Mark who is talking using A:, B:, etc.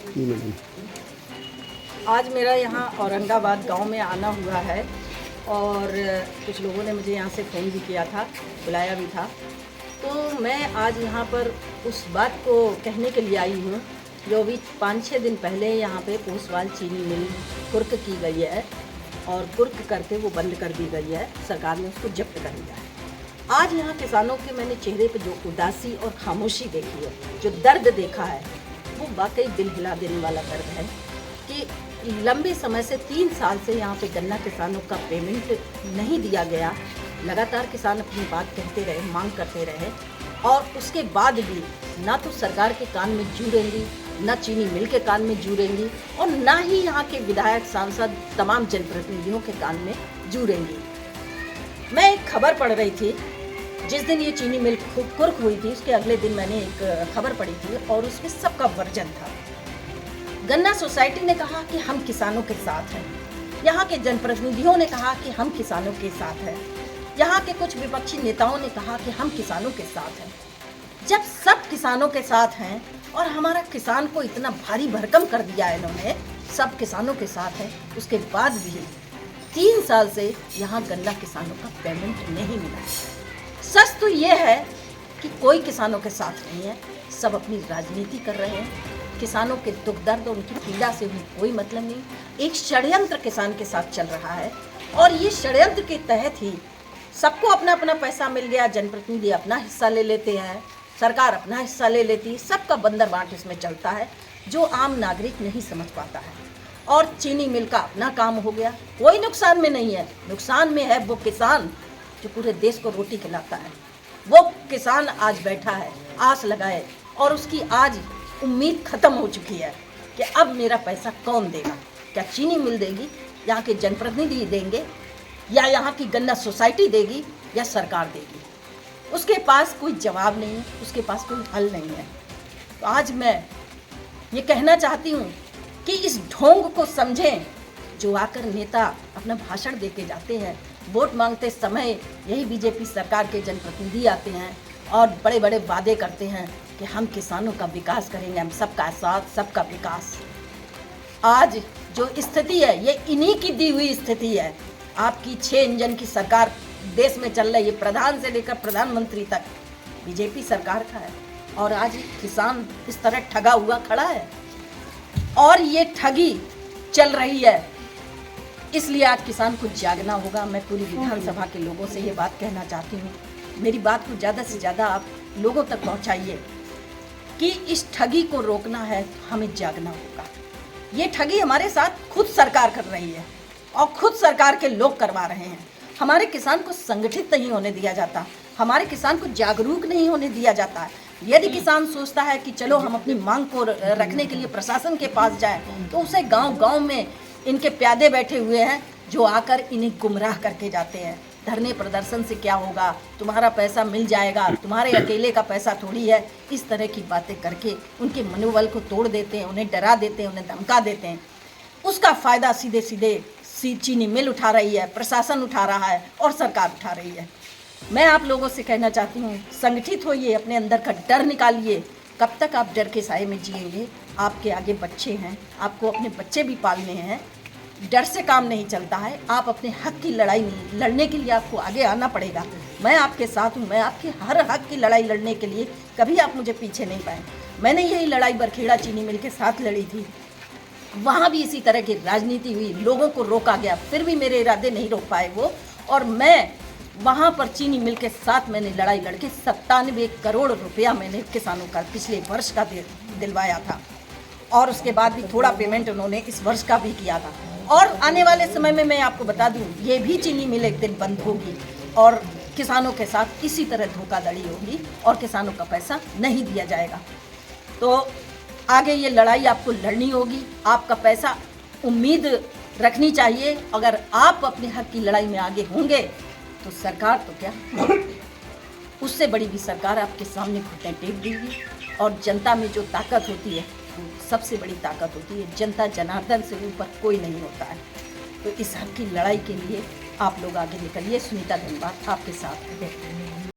A: जी madam.
B: आज मेरा यहाँ औरंगाबाद गांव में आना हुआ है और कुछ लोगों ने मुझे यहाँ से फ़ोन भी किया था, बुलाया भी था। तो मैं आज यहाँ पर उस बात को कहने के लिए आई हूँ जो अभी 5-6 दिन पहले यहाँ पे पोसवाल चीनी मिल कुर्क की गई है और कुर्क करके वो बंद कर दी गई है, सरकार ने उसको जब्त कर लिया है। आज यहाँ किसानों के मैंने चेहरे पे जो उदासी और खामोशी देखी है, जो दर्द देखा है, वो वाकई दिल हिला देने वाला दर्द है कि लंबे समय से 3 साल से यहाँ पे गन्ना किसानों का पेमेंट नहीं दिया गया। लगातार किसान अपनी बात कहते रहे, मांग करते रहे और उसके बाद भी ना तो सरकार के कान में जू रहेंगी, ना चीनी मिल के कान में जू रहेंगी और ना ही यहाँ के विधायक, सांसद, तमाम जनप्रतिनिधियों के कान में जू रहेंगी। मैं एक खबर पढ़ रही थी, जिस दिन ये चीनी मिल कुर्क हुई थी उसके अगले दिन मैंने एक खबर पढ़ी थी और उसमें सबका वर्जन था। गन्ना सोसाइटी ने कहा कि हम किसानों के साथ हैं, यहाँ के जनप्रतिनिधियों ने कहा कि हम किसानों के साथ हैं, यहाँ के कुछ विपक्षी नेताओं ने कहा कि हम किसानों के साथ हैं। जब सब किसानों के साथ हैं और हमारा किसान को इतना भारी भरकम कर दिया है इन्होंने, सब किसानों के साथ है, उसके बाद भी 3 साल से यहाँ गन्ना किसानों का पेमेंट नहीं मिला। सच तो ये है कि कोई किसानों के साथ नहीं है, सब अपनी राजनीति कर रहे हैं। किसानों के दुख दर्द और उनकी पीड़ा से भी कोई मतलब नहीं। एक षड्यंत्र किसान के साथ चल रहा है और ये षड्यंत्र के तहत ही सबको अपना अपना पैसा मिल गया, जनप्रतिनिधि अपना हिस्सा ले लेते हैं, सरकार अपना हिस्सा ले लेती है, सबका बंदर बांट इसमें चलता है जो आम नागरिक नहीं समझ पाता है। और चीनी मिल का अपना काम हो गया, कोई नुकसान में नहीं है, नुकसान में है वो किसान जो पूरे देश को रोटी खिलाता है। वो किसान आज बैठा है आस लगाए और उसकी आज उम्मीद खत्म हो चुकी है कि अब मेरा पैसा कौन देगा, क्या चीनी मिल देगी, यहाँ के जनप्रतिनिधि देंगे या यहाँ की गन्ना सोसाइटी देगी या सरकार देगी। उसके पास कोई जवाब नहीं है, उसके पास कोई हल नहीं है। तो आज मैं ये कहना चाहती हूँ कि इस ढोंग को समझें जो आकर नेता अपना भाषण देके जाते हैं। वोट मांगते समय यही बीजेपी सरकार के जनप्रतिनिधि आते हैं और बड़े बड़े वादे करते हैं कि हम किसानों का विकास करेंगे, हम सबका साथ, सबका विकास। आज जो स्थिति है ये इन्हीं की दी हुई स्थिति है। आपकी 6 इंजन की सरकार देश में चल रही है, प्रधान से लेकर प्रधानमंत्री तक बीजेपी सरकार का है और आज किसान इस तरह ठगा हुआ खड़ा है और ये ठगी चल रही है। इसलिए आज किसान को जागना होगा। मैं पूरी विधानसभा के लोगों से ये बात कहना चाहती हूँ, मेरी बात को ज़्यादा से ज़्यादा आप लोगों तक पहुँचाइए कि इस ठगी को रोकना है तो हमें जागना होगा। ये ठगी हमारे साथ खुद सरकार कर रही है और खुद सरकार के लोग करवा रहे हैं। हमारे किसान को संगठित नहीं होने दिया जाता, हमारे किसान को जागरूक नहीं होने दिया जाता है। यदि किसान सोचता है कि चलो हम अपनी मांग को रखने के लिए प्रशासन के पास जाएं, तो उसे गांव-गांव में इनके प्यादे बैठे हुए हैं जो आकर इन्हें गुमराह करके जाते हैं। धरने प्रदर्शन से क्या होगा, तुम्हारा पैसा मिल जाएगा, तुम्हारे अकेले का पैसा थोड़ी है, इस तरह की बातें करके उनके मनोबल को तोड़ देते हैं, उन्हें डरा देते हैं, उन्हें धमका देते हैं। उसका फ़ायदा सीधे सीधे चीनी मिल उठा रही है, प्रशासन उठा रहा है और सरकार उठा रही है। मैं आप लोगों से कहना चाहती हूँ, संगठित होइए, अपने अंदर का डर निकालिए। कब तक आप डर के साए में जिएंगे? आपके आगे बच्चे हैं, आपको अपने बच्चे भी पालने हैं। डर से काम नहीं चलता है। आप अपने हक की लड़ाई लड़ने के लिए आपको आगे आना पड़ेगा। मैं आपके साथ हूँ, मैं आपके हर हक की लड़ाई लड़ने के लिए कभी आप मुझे पीछे नहीं पाए। मैंने यही लड़ाई बरखेड़ा चीनी मिल के साथ लड़ी थी, वहाँ भी इसी तरह की राजनीति हुई, लोगों को रोका गया, फिर भी मेरे इरादे नहीं रोक पाए वो। और मैं वहाँ पर चीनी मिल के साथ मैंने लड़ाई लड़के 97 करोड़ रुपया मैंने किसानों का पिछले वर्ष का दिलवाया था और उसके बाद भी थोड़ा पेमेंट उन्होंने इस वर्ष का भी किया था। और आने वाले समय में मैं आपको बता दूं, ये भी चीनी मिल एक दिन बंद होगी और किसानों के साथ इसी तरह धोखाधड़ी होगी और किसानों का पैसा नहीं दिया जाएगा। तो आगे ये लड़ाई आपको लड़नी होगी, आपका पैसा उम्मीद रखनी चाहिए। अगर आप अपने हक की लड़ाई में आगे होंगे तो सरकार तो क्या, उससे बड़ी भी सरकार आपके सामने घुटने टेक देगी। और जनता में जो ताकत होती है वो सबसे बड़ी ताकत होती है। जनता जनार्दन से ऊपर कोई नहीं होता है। तो इस हक की लड़ाई के लिए आप लोग आगे निकलिए। सुनीता धन्यवाद आपके साथ है।